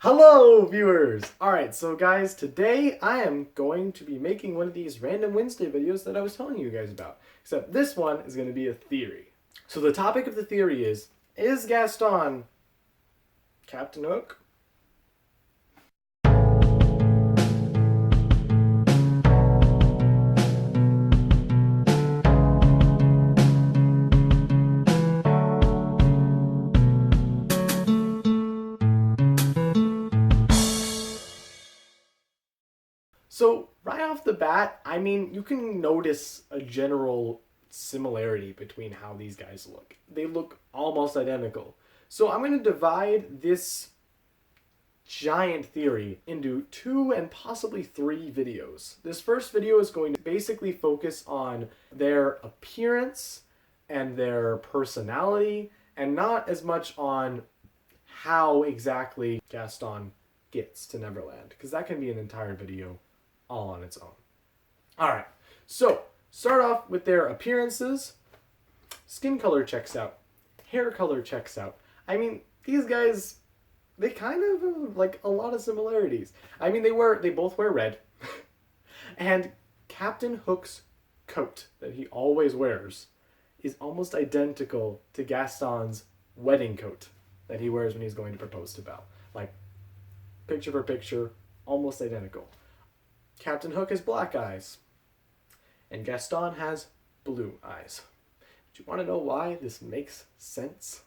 Hello, viewers! Alright, so guys, today I am going to be making one of these random Wednesday videos that I was telling you guys about. Except this one is going to be a theory. So the topic of the theory is Gaston Captain Hook? So, right off the bat, I mean, you can notice a general similarity between how these guys look. They look almost identical. So, I'm going to divide this giant theory into 2 and possibly 3 videos. This first video is going to basically focus on their appearance and their personality, and not as much on how exactly Gaston gets to Neverland, because that can be an entire video all on its own. Alright, so start off with their appearances. Skin color checks out. Hair color checks out. I mean, these guys, they kind of have like a lot of similarities. I mean, they both wear red. And Captain Hook's coat that he always wears is almost identical to Gaston's wedding coat that he wears when he's going to propose to Belle. Like, picture for picture, almost identical. Captain Hook has black eyes, and Gaston has blue eyes. Do you want to know why this makes sense?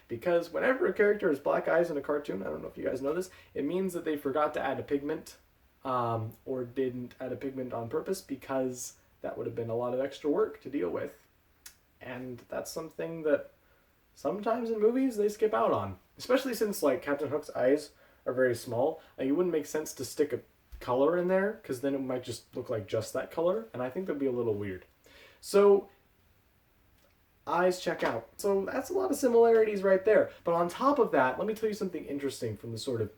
Because whenever a character has black eyes in a cartoon, I don't know if you guys know this, it means that they forgot to add a pigment, or didn't add a pigment on purpose, because that would have been a lot of extra work to deal with. And that's something that sometimes in movies they skip out on. Especially since, like, Captain Hook's eyes are very small. Like, it wouldn't make sense to stick a color in there, because then it might just look like just that color, and I think that'd be a little weird. So, eyes check out. So that's a lot of similarities right there. But on top of that, let me tell you something interesting from the sort of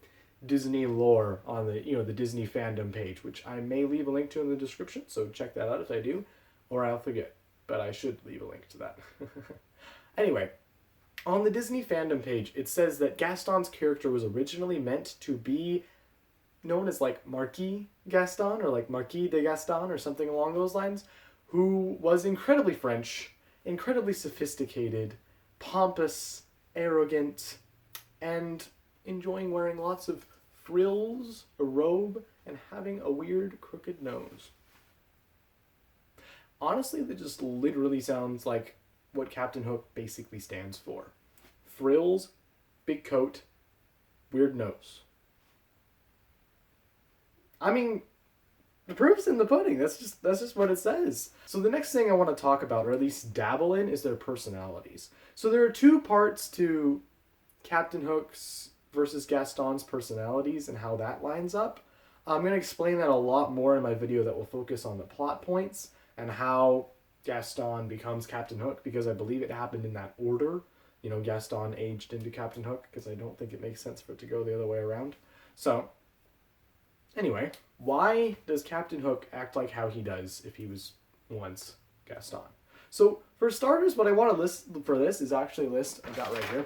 Disney lore on the Disney fandom page, which I may leave a link to in the description, so check that out if I do, or I'll forget. But I should leave a link to that. Anyway, on the Disney fandom page, it says that Gaston's character was originally meant to be known as like Marquis Gaston, or like Marquis de Gaston, or something along those lines, who was incredibly French, incredibly sophisticated, pompous, arrogant, and enjoying wearing lots of frills, a robe, and having a weird crooked nose. Honestly, that just literally sounds like what Captain Hook basically stands for. Frills, big coat, weird nose. I mean, the proof's in the pudding. That's just what it says. So the next thing I want to talk about, or at least dabble in, is their personalities. So there are 2 parts to Captain Hook's versus Gaston's personalities and how that lines up. I'm going to explain that a lot more in my video that will focus on the plot points and how Gaston becomes Captain Hook, because I believe it happened in that order. You know, Gaston aged into Captain Hook, because I don't think it makes sense for it to go the other way around. So, anyway, why does Captain Hook act like how he does if he was once Gaston? So, for starters, what I want to list for this is actually a list I got right here.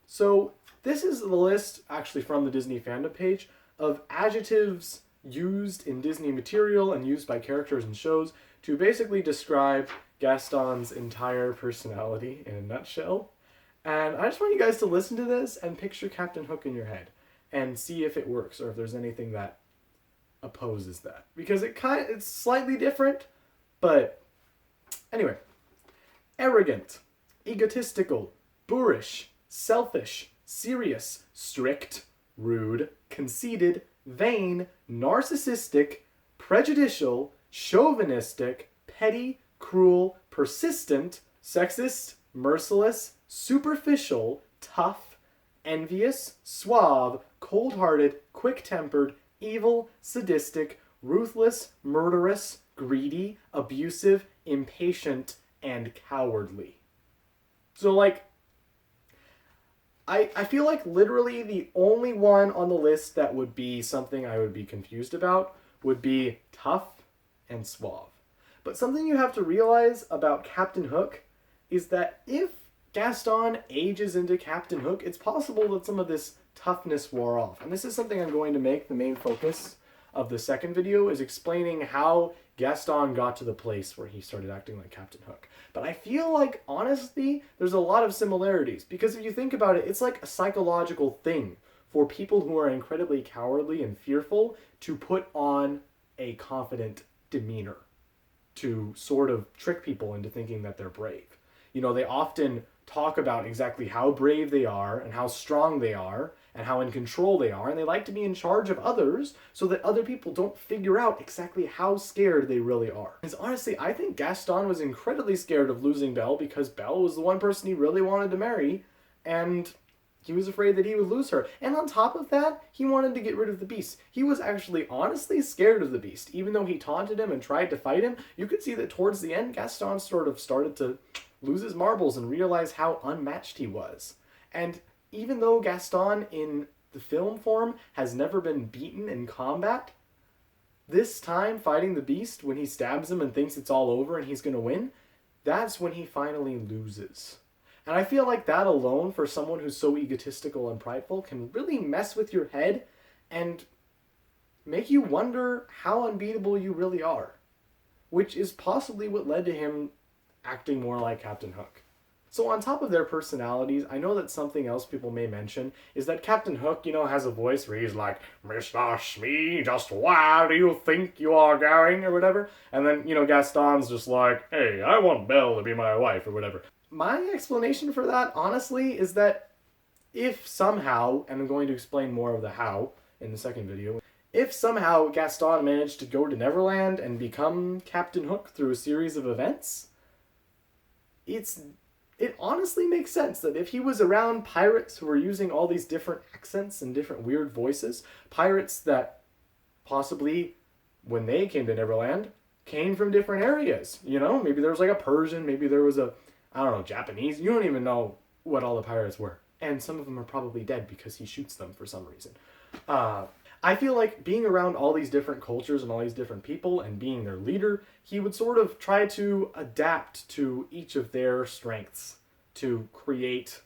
So, this is the list, actually from the Disney fandom page, of adjectives used in Disney material and used by characters and shows to basically describe Gaston's entire personality in a nutshell. And I just want you guys to listen to this and picture Captain Hook in your head and see if it works, or if there's anything that opposes that, because it's slightly different. But anyway, arrogant, egotistical, boorish, selfish, serious, strict, rude, conceited, vain, narcissistic, prejudicial, chauvinistic, petty, cruel, persistent, sexist, merciless, superficial, tough, envious, suave, cold-hearted, quick-tempered, evil, sadistic, ruthless, murderous, greedy, abusive, impatient, and cowardly. So, like, I feel like literally the only one on the list that would be something I would be confused about would be tough and suave. But something you have to realize about Captain Hook is that if Gaston ages into Captain Hook, it's possible that some of this toughness wore off. And this is something I'm going to make the main focus of the second video, is explaining how Gaston got to the place where he started acting like Captain Hook. But I feel like, honestly, there's a lot of similarities. Because if you think about it, it's like a psychological thing for people who are incredibly cowardly and fearful to put on a confident demeanor, to sort of trick people into thinking that they're brave. You know, they often talk about exactly how brave they are and how strong they are and how in control they are, and they like to be in charge of others so that other people don't figure out exactly how scared they really are. Because honestly, I think Gaston was incredibly scared of losing Belle because Belle was the one person he really wanted to marry, and he was afraid that he would lose her. And on top of that, he wanted to get rid of the Beast. He was actually honestly scared of the Beast. Even though he taunted him and tried to fight him, you could see that towards the end, Gaston sort of started to lose his marbles and realize how unmatched he was. And even though Gaston in the film form has never been beaten in combat, this time fighting the Beast, when he stabs him and thinks it's all over and he's going to win, that's when he finally loses. And I feel like that alone, for someone who's so egotistical and prideful, can really mess with your head and make you wonder how unbeatable you really are. Which is possibly what led to him acting more like Captain Hook. So on top of their personalities, I know that something else people may mention is that Captain Hook, has a voice where he's like, "Mr. Smee, just where do you think you are going?" or whatever. And then, Gaston's just like, "Hey, I want Belle to be my wife," or whatever. My explanation for that, honestly, is that if somehow, and I'm going to explain more of the how in the second video, if somehow Gaston managed to go to Neverland and become Captain Hook through a series of events, it honestly makes sense that if he was around pirates who were using all these different accents and different weird voices, pirates that possibly, when they came to Neverland, came from different areas, Maybe there was like a Persian, maybe there was Japanese. You don't even know what all the pirates were. And some of them are probably dead because he shoots them for some reason. I feel like being around all these different cultures and all these different people and being their leader, he would sort of try to adapt to each of their strengths to create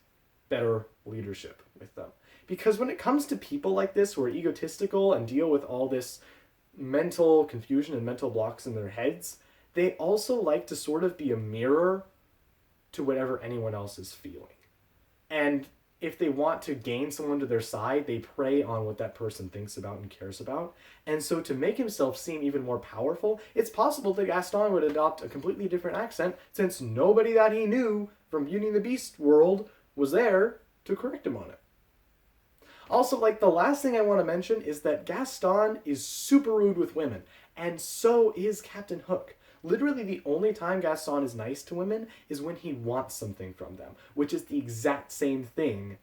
better leadership with them. Because when it comes to people like this who are egotistical and deal with all this mental confusion and mental blocks in their heads, they also like to sort of be a mirror to whatever anyone else is feeling. And if they want to gain someone to their side, they prey on what that person thinks about and cares about. And so to make himself seem even more powerful, it's possible that Gaston would adopt a completely different accent, since nobody that he knew from Beauty and the Beast world was there to correct him on it. Also, the last thing I want to mention is that Gaston is super rude with women, and so is Captain Hook. Literally the only time Gaston is nice to women is when he wants something from them, which is the exact same thing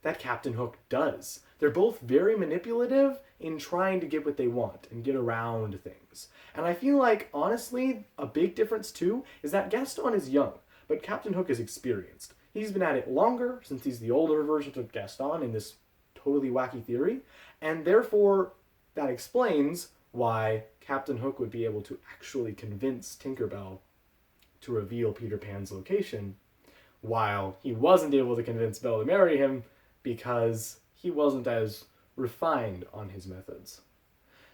that Captain Hook does. They're both very manipulative in trying to get what they want and get around things. And I feel like, honestly, a big difference too is that Gaston is young, but Captain Hook is experienced. He's been at it longer, since he's the older version of Gaston in this totally wacky theory, and therefore that explains why Captain Hook would be able to actually convince Tinkerbell to reveal Peter Pan's location, while he wasn't able to convince Belle to marry him because he wasn't as refined on his methods.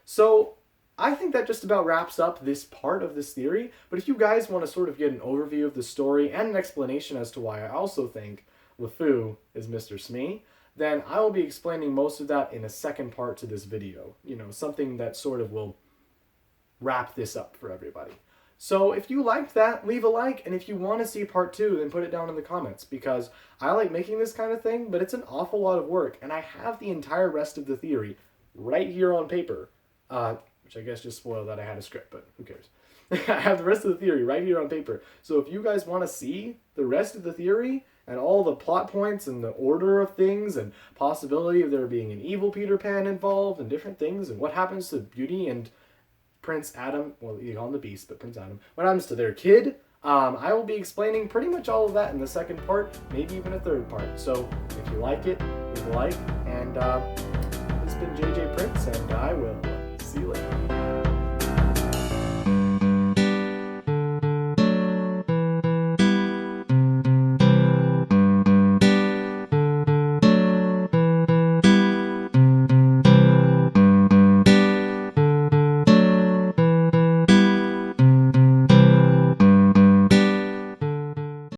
So I think that just about wraps up this part of this theory, but if you guys want to sort of get an overview of the story and an explanation as to why I also think LeFou is Mr. Smee, then I will be explaining most of that in a second part to this video. Something that sort of will wrap this up for everybody. So if you liked that, leave a like, and if you want to see part 2, then put it down in the comments, because I like making this kind of thing, but it's an awful lot of work, and I have the entire rest of the theory right here on paper, which I guess just spoiled that I had a script, but who cares. I have the rest of the theory right here on paper, so if you guys want to see the rest of the theory, and all the plot points and the order of things and possibility of there being an evil Peter Pan involved and different things and what happens to Beauty and Prince Adam, well, you call him the Beast, but Prince Adam, what happens to their kid, I will be explaining pretty much all of that in the second part, maybe even a third part. So if you like it, leave a like, and